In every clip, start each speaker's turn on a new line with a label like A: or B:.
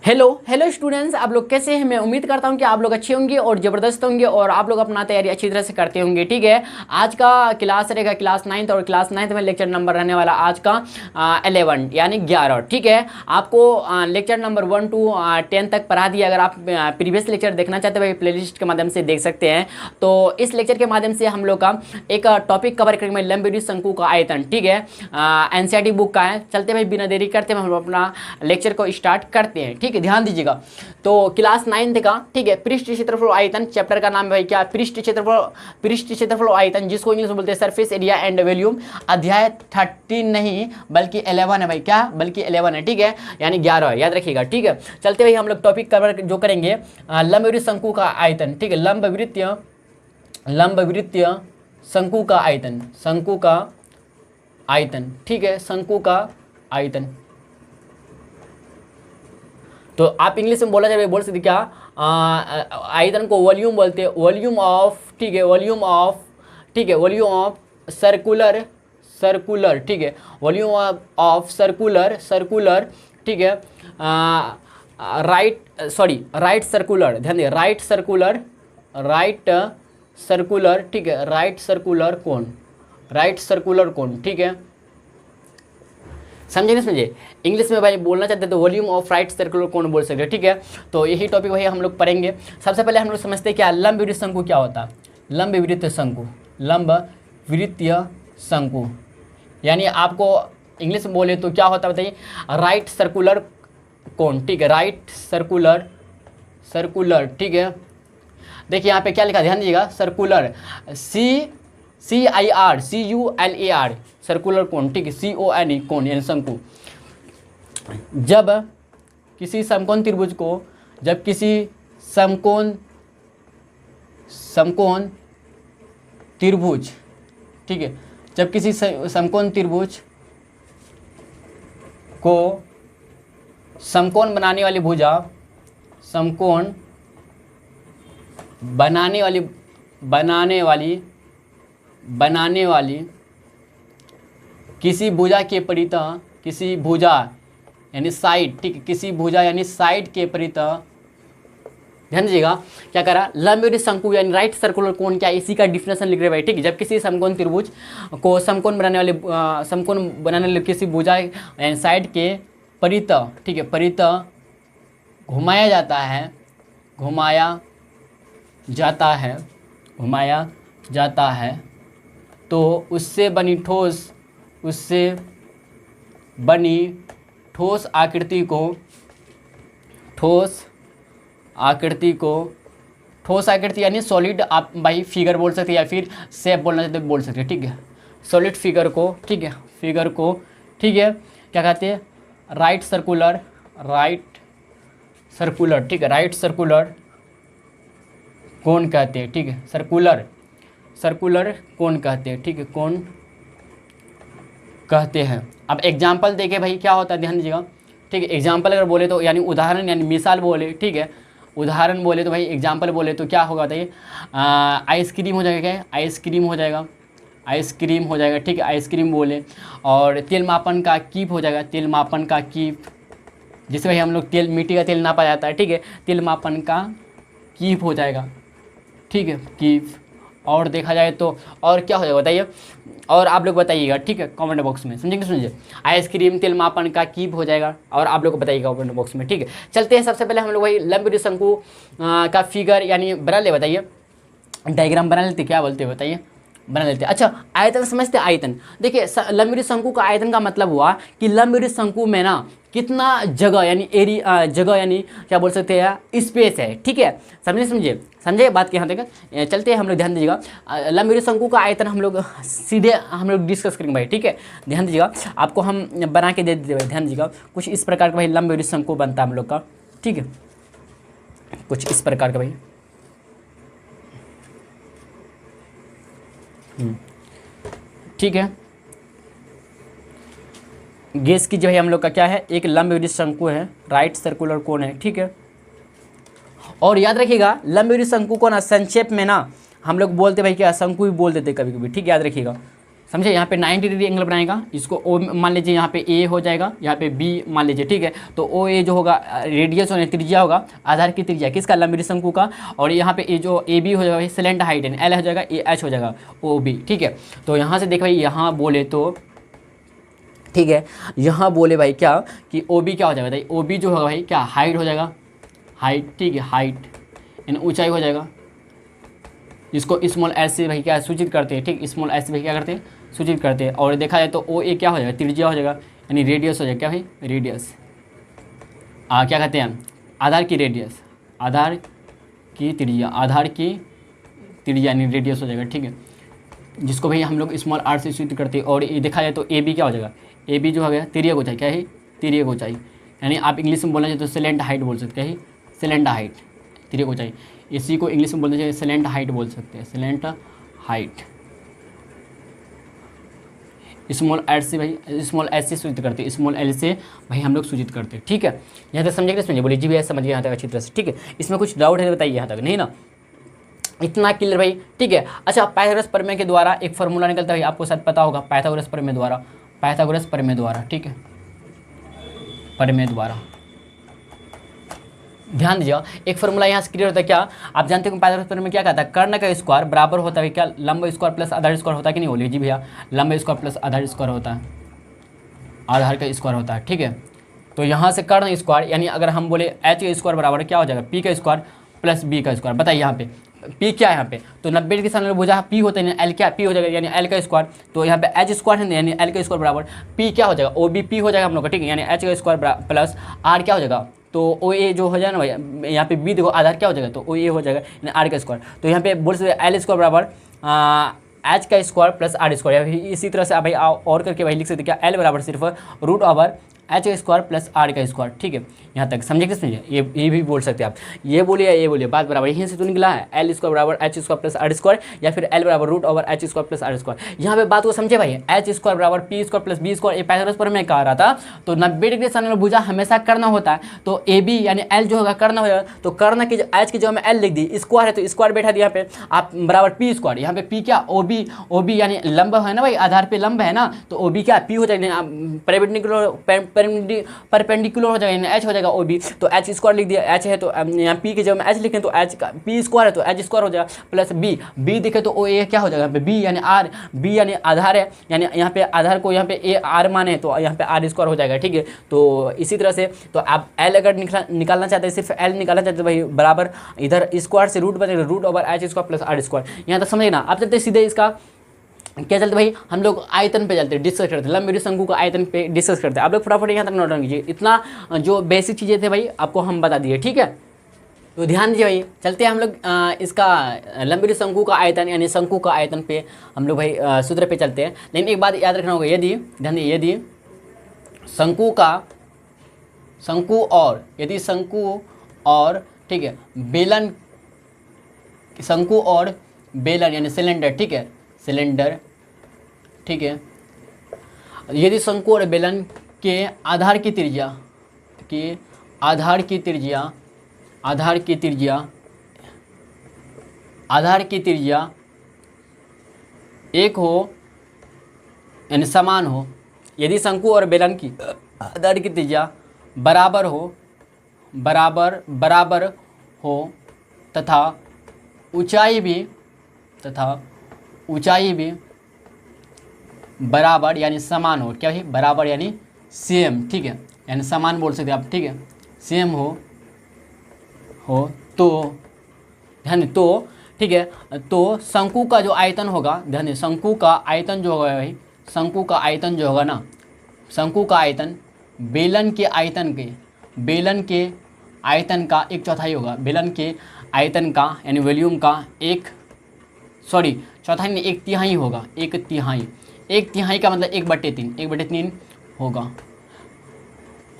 A: Hello hello students, आप लोग कैसे हैं। मैं उम्मीद करता हूं कि आप लोग अच्छे होंगे और ज़बरदस्त होंगे और आप लोग अपना तैयारी अच्छी तरह से करते होंगे। ठीक है, आज का क्लास रहेगा क्लास 9th और क्लास 9th में लेक्चर नंबर रहने वाला आज का 11 यानी 11। ठीक है, आपको लेक्चर नंबर 1 to 10 तक पढ़ा दिया। अगर आप प्रीवियस लेक्चर देखना चाहते हैं प्ले लिस्ट के माध्यम से देख सकते हैं। तो इस लेक्चर के माध्यम से हम लोग का एक टॉपिक कवर करेंगे, लंबविद्युत शंकु का आयतन। ठीक है, एनसीईआरटी बुक का है। चलते भाई बिना देरी करते हम अपना लेक्चर को स्टार्ट करते हैं। ठीक है, ध्यान दीजिएगा। तो क्लास 9th का, ठीक है, पृष्ठ क्षेत्रफल आयतन चैप्टर का नाम है भाई क्या, पृष्ठ क्षेत्रफल आयतन, जिसको इंग्लिश में बोलते हैं सरफेस एरिया एंड वॉल्यूम। अध्याय 13 नहीं बल्कि 11 है भाई, क्या बल्कि 11 है। ठीक है, यानी 11 है, याद रखिएगा। ठीक है, चलते भाई हम लोग टॉपिक कवर जो करेंगे लंबवृत्त शंकु का आयतन। ठीक है, लंबवृत्तीय शंकु का आयतन, शंकु का आयतन। ठीक है, शंकु का आयतन। तो आप इंग्लिश में बोला जाए बोल सकते क्या, आयतन को वॉल्यूम बोलते हैं, वॉल्यूम ऑफ। ठीक है, वॉल्यूम ऑफ, ठीक है, वॉल्यूम ऑफ सर्कुलर, ठीक है, वॉल्यूम ऑफ सर्कुलर। ठीक है, राइट सर्कुलर, ध्यान दिए, राइट सर्कुलर। ठीक है, राइट सर्कुलर कोन। ठीक है, समझे नहीं समझे। इंग्लिश में भाई बोलना चाहते हैं तो वॉल्यूम ऑफ राइट सर्कुलर कोन बोल सकते हैं। ठीक है, तो यही टॉपिक भाई हम लोग पढ़ेंगे। सबसे पहले हम लोग समझते हैं क्या लंबवृत्त शंकु क्या होता है। लंबवृत्त शंकु यानी आपको इंग्लिश में बोले तो क्या होता है बताइए, राइट सर्कुलर कोन। ठीक है, राइट सर्कुलर। ठीक है, देखिए यहाँ पे क्या लिखा, ध्यान दीजिएगा, सर्कुलर CIR सर्कुलर कोन। ठीक है, CONE कोन यानी शंकु। जब किसी समकोण त्रिभुज को, जब किसी समकोण त्रिभुज, ठीक है, जब किसी समकोण त्रिभुज को समकोण बनाने वाली भुजा, समकोण बनाने वाली किसी भुजा के परितः, किसी भुजा यानी साइड, ठीक है, किसी भुजा यानी साइड के परितः, ध्यान दीजिएगा क्या करा, लंबवृत्त शंकु यानी राइट सर्कुलर कोन, क्या इसी का डिफिनेशन लिख रहे भाई। ठीक है, जब किसी समकोण त्रिभुज को समकोण बनाने वाले किसी भुजा यानी साइड के परितः, ठीक है, परितः घुमाया जाता है तो उससे बनी ठोस आकृति यानी सॉलिड, आप भाई फिगर बोल सकते हैं या फिर शेप बोलना चाहते बोल सकते हैं। ठीक है, सॉलिड फिगर को, ठीक है, ठीक है, क्या कहते हैं, राइट सर्कुलर। ठीक है, राइट सर्कुलर कोन कहते हैं। ठीक है, सर्कुलर कोन कहते हैं। ठीक है, कोन कहते हैं। अब एग्जाम्पल देखे भाई क्या होता है, ध्यान दीजिएगा। ठीक है, एग्जाम्पल अगर बोले तो यानी उदाहरण यानी मिसाल बोले, ठीक है, उदाहरण बोले तो भाई एग्जाम्पल बोले तो क्या होगा बताइए, आइसक्रीम हो जाएगा, क्या आइसक्रीम हो जाएगा। ठीक है, आइसक्रीम बोले। और तेल मापन का कीप हो जाएगा, तेल मापन का कीप, जिससे भाई हम लोग मिट्टी का तेल नापा जाता है। ठीक है, तेल मापन का कीप हो जाएगा। ठीक है, कीप। और देखा जाए तो और क्या हो जाएगा बताइए, और आप लोग बताइएगा। ठीक है, कमेंट बॉक्स में, समझिए। आइसक्रीम तेल मापन का कीप हो जाएगा और आप लोग को बताइएगा कमेंट बॉक्स में। ठीक है, चलते हैं। सबसे पहले हम लोग वही लंबवृत्त शंकु का फिगर यानी बना ले, बताइए, डायग्राम बना लेते, क्या बोलते हैं बताइए, बना लेते हैं। अच्छा, आयतन समझते हैं। आयतन देखिए, लंबवृत्त शंकु का आयतन का मतलब हुआ कि लंबवृत्त शंकु में ना कितना जगह यानी एरिया, जगह यानी क्या बोल सकते हैं, स्पेस है। ठीक है, समझे बात के यहाँ तक। चलते हैं हम लोग, ध्यान दीजिएगा। लंबवृत्त शंकु का आयतन हम लोग सीधे डिस्कस करेंगे भाई। ठीक है, ध्यान दीजिएगा, आपको हम बना के दे दीजिए भाई। ध्यान दीजिएगा, कुछ इस प्रकार का भाई लंबवृत्त शंकु बनता है हम लोग का। ठीक है, कुछ इस प्रकार का भाई। ठीक है, गेस कीजिए भाई, हम लोग का क्या है, एक लंबवृत्त शंकु है, राइट सर्कुलर कोन है। ठीक है, और याद रखिएगा लंबवृत्त शंकु को ना संक्षेप में ना हम लोग बोलते भाई क्या, शंकु भी बोल देते कभी कभी। ठीक, याद रखिएगा, समझे। यहाँ पे 90 डिग्री एंगल बनाएगा, इसको ओ मान लीजिए, यहाँ पे ए हो जाएगा, यहाँ पे बी मान लीजिए, ठीक है। तो ओ ए जो होगा रेडियस होने त्रिज्या होगा, आधार की त्रिज्या किसका, लंबी शंकु का। और यहाँ पे ए जो ए बी हो जाएगा सिलेंडर हाइट एल हो जाएगा, ए एच हो जाएगा ओ बी, ठीक है। तो यहाँ से देख भाई, यहाँ बोले तो ठीक है, यहाँ बोले भाई क्या कि ओ बी क्या हो जाएगा भाई, ओ बी जो होगा भाई क्या हाइट हो जाएगा, हाइट, ठीक है, हाइट यानी ऊंचाई हो जाएगा। इसको स्मॉल एस से भाई क्या सूचित करते हैं, ठीक, स्मॉल एस से भाई क्या करते हैं, सूचित करते हैं। और देखा जाए तो ओ ए क्या हो जाएगा, त्रिज्या हो जाएगा यानी रेडियस हो जाएगा, क्या भाई रेडियस, क्या कहते हैं, आधार की रेडियस, आधार की त्रिज्या, आधार की त्रिज्या यानी रेडियस हो जाएगा, ठीक है, जिसको भाई हम लोग स्मॉल आर से सूचित करते हैं। और ये देखा जाए तो ए बी क्या हो जाएगा, ए बी जो हो गया तिर्यक ऊंचाई, क्या है तिर्यक ऊंचाई, यानी आप इंग्लिश में बोलना चाहिए तो सिलेंडर हाइट बोल सकते हैं, सिलेंडर हाइट तिर्यक ऊंचाई, इसी को इंग्लिश में बोलना चाहिए सिलेंडर हाइट बोल सकते हैं, सिलेंडर हाइट। स्मॉल एल से भाई, स्मॉल एस से सूचित करते हैं, स्मॉल एल से भाई हम लोग सूचित करते हैं, ठीक है। यहाँ तक समझे कि समझिए, बोलिए जी भैया समझ गए यहाँ तक अच्छी तरह से, ठीक है। इसमें कुछ डाउट है तो बताइए यहाँ तक, नहीं ना, इतना क्लियर भाई, ठीक है। अच्छा, पाइथागोरस प्रमेय के द्वारा एक फार्मूला निकलता है, आपको शायद पता होगा, पाइथागोरस प्रमेय द्वारा, पाइथागोरस प्रमेय द्वारा, ठीक है, प्रमेय द्वारा ध्यान दीजिएगा। एक फार्मूला यहाँ से क्लियर होता है, क्या आप जानते हो पाइथागोरस प्रमेय में क्या कहता है, कर्ण का स्क्वायर बराबर होता है क्या, लंब स्क्वायर प्लस आधार स्क्वायर होता है कि नहीं, बोलिए जी भैया, लंब स्क्वायर प्लस आधार स्क्वायर होता है, आधार का स्क्वायर होता है, ठीक है। तो यहाँ से कर्ण स्क्वायर यानी अगर हम बोले एच का स्क्वायर बराबर क्या हो जाएगा, पी का स्क्वायर प्लस बी का स्क्वायर। बताइए यहाँ पे पी क्या है, यहाँ पे तो 90 डिग्री से भुजा पी होता है, एल क्या पी हो जाएगा यानी एल का स्क्वायर। तो यहाँ पे एच स्क्वायर है यानी एल का स्क्वायर बराबर पी क्या हो जाएगा, ओ बी पी हो जाएगा हम लोग का, ठीक है, यानी एच का स्क्वायर प्लस आर क्या हो जाएगा, तो ओ ए जो हो जाएगा ना भाई, यहाँ पे बी देखो आधार क्या हो जाएगा, तो ओ ए हो जाएगा यानी आर का स्क्वायर। तो यहाँ पे बोल सकते एल स्क्वायर बराबर एच का स्क्वायर प्लस आर स्क्वायर, या इसी तरह से भाई और करके भाई लिख सकते क्या, एल बराबर सिर्फ रूट ओवर एच का स्क्वायर प्लस आर का स्क्वायर, ठीक है। यहाँ तक समझे कि समझे, ये भी बोल सकते हैं आप, ये बोलिए या ये बोलिए, बात बराबर यहीं से तो निकला है, एल स्क्वायर बराबर H square plus R square, या फिर एल बराबर root over H square plus R square. यहाँ पे बात को समझे भाई, एच स्क्वायर बराबर P square plus B square, ये पाइथागोरस प्रमेय में कहा रहा था। तो 90 डिग्री से भुजा हमेशा कर्ण होता है, तो ए बी यानी एल जो होगा कर्ण हो जाएगा, तो कर्ण की एच की जो हमें एल लिख दी, स्क्वायर है तो स्क्वायर बैठा दिया यहाँ पे आप बराबर पी स्क्वायर, यहाँ पे पी क्या ओ बी यानी लंब है ना भाई, आधार पे लंब है ना, तो ओ बी क्या पी हो जाएगा, परपेंडिकुलर हो जाएगा, एच हो जाएगा ओ बी, तो एच स्क्वायर लिख दिया, एच है तो यहाँ पी के जब एच लिखें तो एच का पी स्क्वायर है तो एच स्क्वायर हो जाएगा प्लस बी देखें तो ओ ए क्या हो जाएगा, बी यानी आर, बी यानी आधार है, यानी यहाँ पे आधार को यहाँ पे ए आर माने तो यहाँ पे आर स्क्वायर हो जाएगा, ठीक है। तो इसी तरह से तो आप एल अगर निकालना चाहते हैं, सिर्फ एल निकालना चाहते हैं भाई बराबर इधर स्क्वायर से रूट बनेगा, root over H square plus R square. यहाँ तक समझे ना। आप चलते सीधे इसका क्या चलते भाई, हम लोग आयतन पे चलते डिस्कस करते, लंबी शंकु का आयतन पे डिस्कस करते हैं। आप लोग फटाफट यहाँ तक नोट डाउन कीजिए, इतना जो बेसिक चीज़ें थे भाई आपको हम बता दिए, ठीक है। तो ध्यान दीजिए भाई, चलते हैं हम लोग इसका लंबी शंकु का आयतन यानी शंकु का आयतन पे हम लोग भाई सूत्र पे चलते हैं। लेकिन एक बात याद रखना होगा, यदि ध्यान दीजिए, यदि शंकु और ठीक है बेलन, शंकु और बेलन यानी सिलेंडर, ठीक है, सिलेंडर, ठीक है, यदि शंकु और बेलन के आधार की त्रिज्या एक हो यानी समान हो, यदि शंकु और बेलन की आधार की त्रिज्या बराबर हो तथा ऊंचाई भी बराबर यानी समान हो, क्या है बराबर यानी सेम, ठीक है, यानी समान बोल सकते हैं आप, ठीक है, सेम हो तो ध्यान, तो ठीक है, तो शंकु का जो आयतन होगा, ध्यान, शंकु का आयतन जो होगा भाई, शंकु का आयतन जो होगा ना, शंकु का आयतन बेलन के आयतन का 1/4 होगा, बेलन के आयतन का यानी वॉल्यूम का चौथाई नहीं 1/3 होगा, 1/3 का मतलब 1/3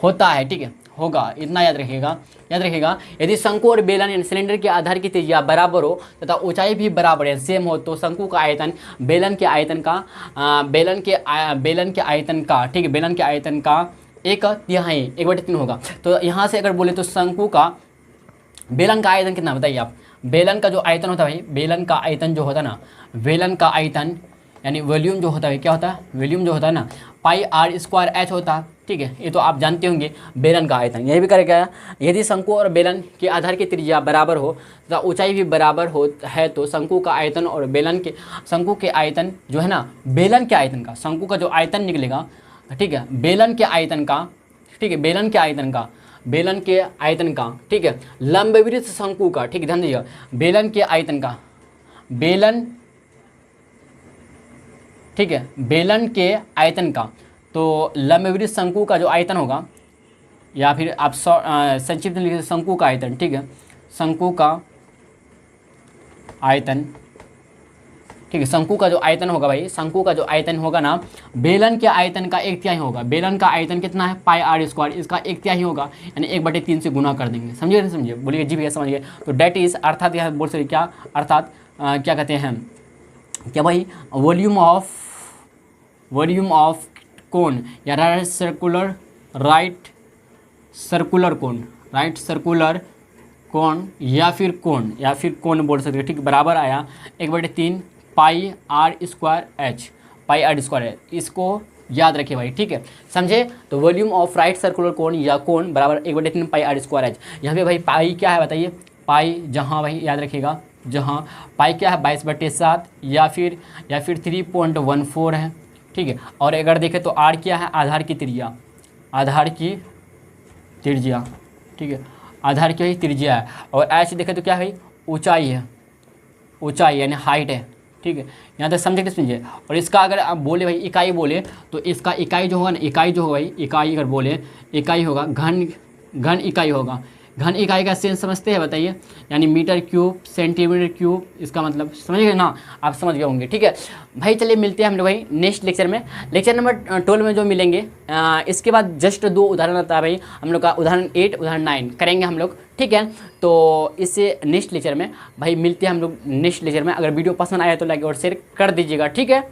A: होता है, ठीक है, होगा, इतना याद रखिएगा। यदि शंकु और बेलन यानी सिलेंडर के आधार की त्रिज्या बराबर हो तथा ऊंचाई भी बराबर है, सेम हो, तो शंकु का आयतन बेलन के आयतन का ठीक है, बेलन के आयतन का 1/3 होगा। तो यहाँ से अगर बोले तो शंकु का बेलन का आयतन कितना बताइए आप, बेलन का जो आयतन होता है भाई, बेलन का आयतन जो होता है ना, बेलन का आयतन यानी वॉल्यूम जो होता है क्या होता है, वॉल्यूम जो होता है ना पाई आर स्क्वायर एच होता है, ठीक है। ये तो आप जानते होंगे। बेलन का आयतन यही भी करेगा, यदि शंकु और बेलन के आधार की त्रिज्या बराबर हो तथा ऊंचाई भी बराबर हो है तो शंकु का आयतन और बेलन के, शंकु के आयतन जो है ना बेलन के आयतन का, शंकु का जो आयतन निकलेगा, ठीक है, बेलन के आयतन का, ठीक है, बेलन के आयतन का, बेलन के आयतन का, ठीक है, लंबवृत्त शंकु का, ठीक है, ध्यान दीजिएगा, बेलन के आयतन का, बेलन, ठीक है, बेलन के आयतन का, तो लंबवृत्त शंकु का जो आयतन होगा, या फिर आप संक्षिप्त में लिखिए शंकु का आयतन, ठीक है, शंकु का आयतन, ठीक है, शंकु का जो आयतन होगा भाई, शंकु का जो आयतन होगा ना बेलन के आयतन का 1/3 होगा। बेलन का आयतन कितना है, पाई आर स्क्वायर, इसका 1/3 होगा, यानी 1/3 से गुना कर देंगे। समझिए नहीं समझिए, बोलिए जी भैया समझ गए। तो डेट इज, अर्थात यह बोल सकते क्या, अर्थात क्या कहते हैं क्या भाई, वॉल्यूम ऑफ कोन या राइट सर्कुलर कोन या फिर कोन बोल सकते हैं, ठीक, बराबर आया 1/3 pi r square h, pi r square, इसको याद रखिए भाई, ठीक है, समझे। तो volume of right circular cone या कोन बराबर 1/3 पाई आर स्क्वायर एच। यहाँ पे भाई पाई क्या है बताइए, पाई जहाँ भाई याद रखिएगा, जहाँ पाई क्या है 22/7 या फिर 3.14 है, ठीक है। और अगर देखें तो आर क्या है, आधार की त्रिज्या, ठीक है, आधार की ही त्रिज्या है। और एच देखें तो क्या है, ऊंचाई है, ऊंचाई यानी हाइट है, ठीक है। यहाँ तक समझे कि समझिए। और इसका अगर आप बोले भाई इकाई बोले तो इसका इकाई जो होगा ना, इकाई जो होगा भाई, इकाई अगर बोले इकाई होगा घन इकाई होगा। घन इकाई का सेंस समझते हैं बताइए, यानी मीटर क्यूब, सेंटीमीटर क्यूब, इसका मतलब समझ गए ना, आप समझ गए होंगे, ठीक है भाई। चलिए मिलते हैं हम लोग भाई नेक्स्ट लेक्चर में, लेक्चर नंबर 12 में जो मिलेंगे। इसके बाद जस्ट 2 उदाहरण आता है भाई हम लोग का, उदाहरण 8 उदाहरण 9 करेंगे हम लोग, ठीक है। तो इससे नेक्स्ट लेक्चर में भाई मिलते हैं हम लोग नेक्स्ट लेक्चर में। अगर वीडियो पसंद आया तो लाइक और शेयर कर दीजिएगा, ठीक है।